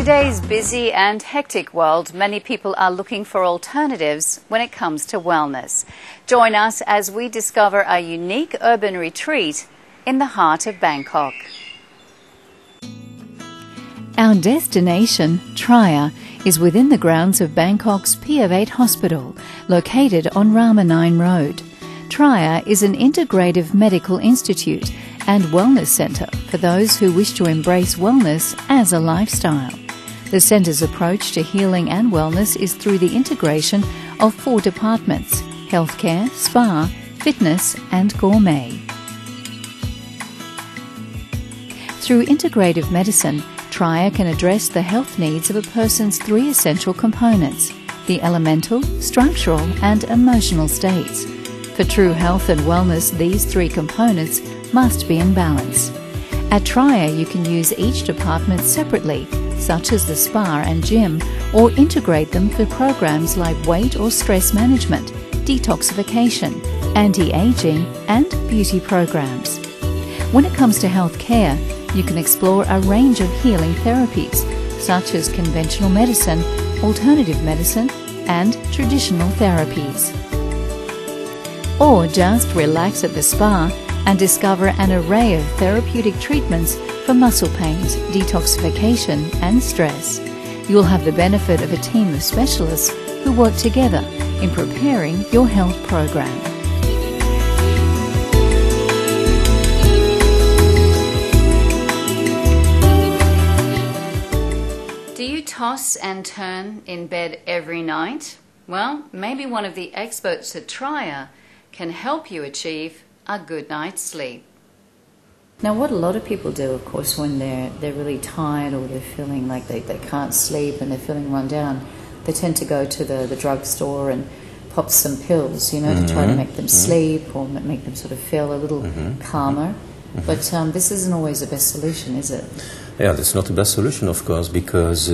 today's busy and hectic world, many people are looking for alternatives when it comes to wellness. Join us as we discover a unique urban retreat in the heart of Bangkok. Our destination, Trier, is within the grounds of Bangkok's Pier 8 Hospital, located on Rama 9 Road. Trier is an integrative medical institute and wellness centre for those who wish to embrace wellness as a lifestyle. The centre's approach to healing and wellness is through the integration of 4 departments: healthcare, spa, fitness and gourmet. Through integrative medicine, Trier can address the health needs of a person's 3 essential components: the elemental, structural and emotional states. For true health and wellness, these 3 components must be in balance. At Trier, you can use each department separately, such as the spa and gym, or integrate them for programs like weight or stress management, detoxification, anti-aging and beauty programs. When it comes to health care, you can explore a range of healing therapies, such as conventional medicine, alternative medicine and traditional therapies. Or just relax at the spa and discover an array of therapeutic treatments for muscle pains, detoxification and stress. You'll have the benefit of a team of specialists who work together in preparing your health program. Do you toss and turn in bed every night? Well, maybe one of the experts at Trier can help you achieve a good night's sleep. Now, what a lot of people do, of course, when they're really tired or they're feeling like they can't sleep and they're feeling run down, they tend to go to the drugstore and pop some pills, you know, to try to make them sleep or make them sort of feel a little calmer. But this isn't always the best solution, is it? Yeah, that's not the best solution, of course, because,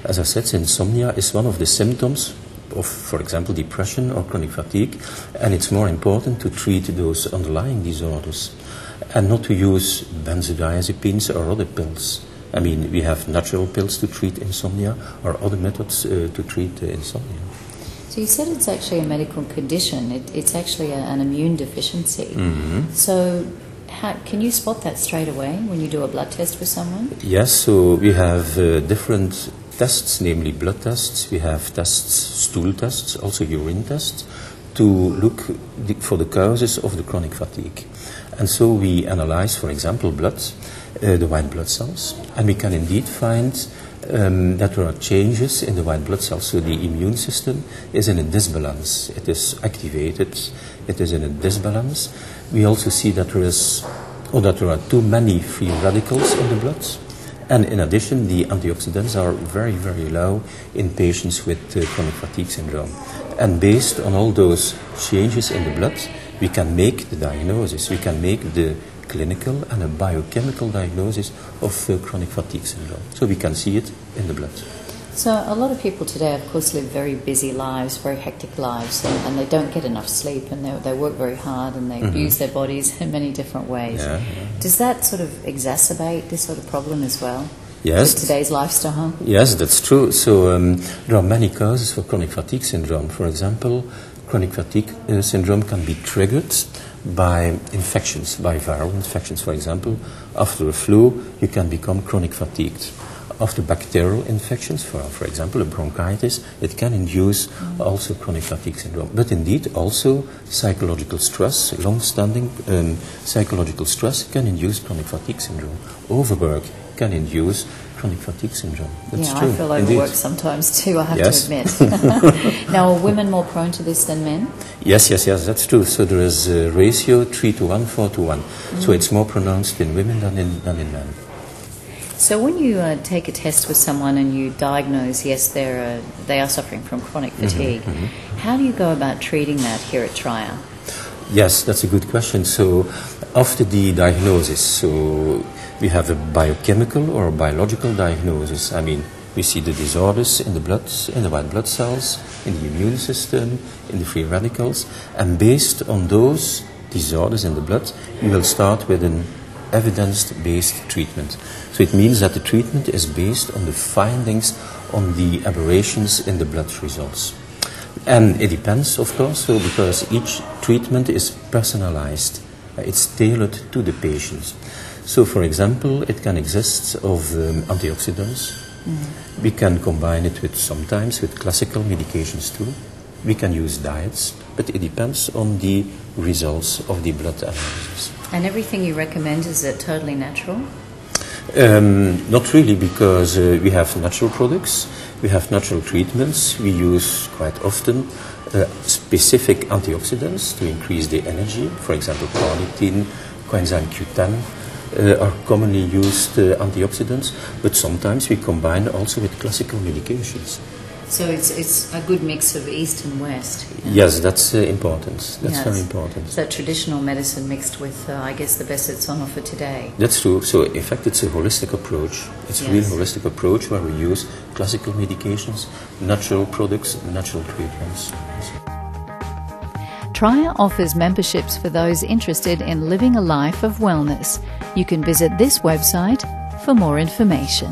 as I said, insomnia is one of the symptoms of, for example, depression or chronic fatigue, and it's more important to treat those underlying disorders and not to use benzodiazepines or other pills. I mean, we have natural pills to treat insomnia or other methods to treat insomnia. So you said it's actually a medical condition. It's actually an immune deficiency. So can you spot that straight away when you do a blood test for someone? Yes, so we have different tests, namely blood tests. We have tests, stool tests, also urine tests, to look for the causes of the chronic fatigue. And so we analyze, for example, blood, the white blood cells, and we can indeed find that there are changes in the white blood cells. So the immune system is in a disbalance. It is activated, it is in a disbalance. We also see that there are too many free radicals in the blood. And in addition, the antioxidants are very, very low in patients with chronic fatigue syndrome. And based on all those changes in the blood, we can make the diagnosis. We can make the clinical and a biochemical diagnosis of chronic fatigue syndrome. So we can see it in the blood. So a lot of people today, of course, live very busy lives, very hectic lives, and they don't get enough sleep, and they work very hard, and they abuse their bodies in many different ways. Yeah. Does that sort of exacerbate this sort of problem as well? Yes. With today's lifestyle? Yes, that's true. So there are many causes for chronic fatigue syndrome. For example, chronic fatigue syndrome can be triggered by infections, by viral infections. For example, after a flu, you can become chronic fatigued. After bacterial infections, for example, a bronchitis, it can induce also chronic fatigue syndrome. But indeed, also psychological stress, long-standing psychological stress can induce chronic fatigue syndrome. Overwork can induce chronic fatigue syndrome. That's true. I feel overworked sometimes too, I have to admit. Now, are women more prone to this than men? Yes, that's true. So there is a ratio 3:1, 4:1. So it's more pronounced in women than in men. So when you take a test with someone and you diagnose, yes, they are suffering from chronic fatigue, how do you go about treating that here at Trier? Yes, that's a good question. So after the diagnosis, so we have a biochemical or a biological diagnosis. I mean, we see the disorders in the blood, in the white blood cells, in the immune system, in the free radicals, and based on those disorders in the blood, we will start with an evidence-based treatment. So it means that the treatment is based on the findings on the aberrations in the blood results. And it depends, of course, so because each treatment is personalized. It's tailored to the patient. So, for example, it can exist of antioxidants. We can combine it with sometimes with classical medications too. We can use diets, but it depends on the results of the blood analysis. And everything you recommend, is it totally natural? Not really, because we have natural products, we have natural treatments. We use quite often specific antioxidants to increase the energy. For example, carnitine, coenzyme Q10 are commonly used antioxidants, but sometimes we combine also with classical medications. So it's a good mix of East and West. Yes, that's important. That's very important. So traditional medicine mixed with, I guess, the best that's on offer today. That's true. So in fact, it's a holistic approach. It's a real holistic approach where we use classical medications, natural products, natural treatments. Trier offers memberships for those interested in living a life of wellness. You can visit this website for more information.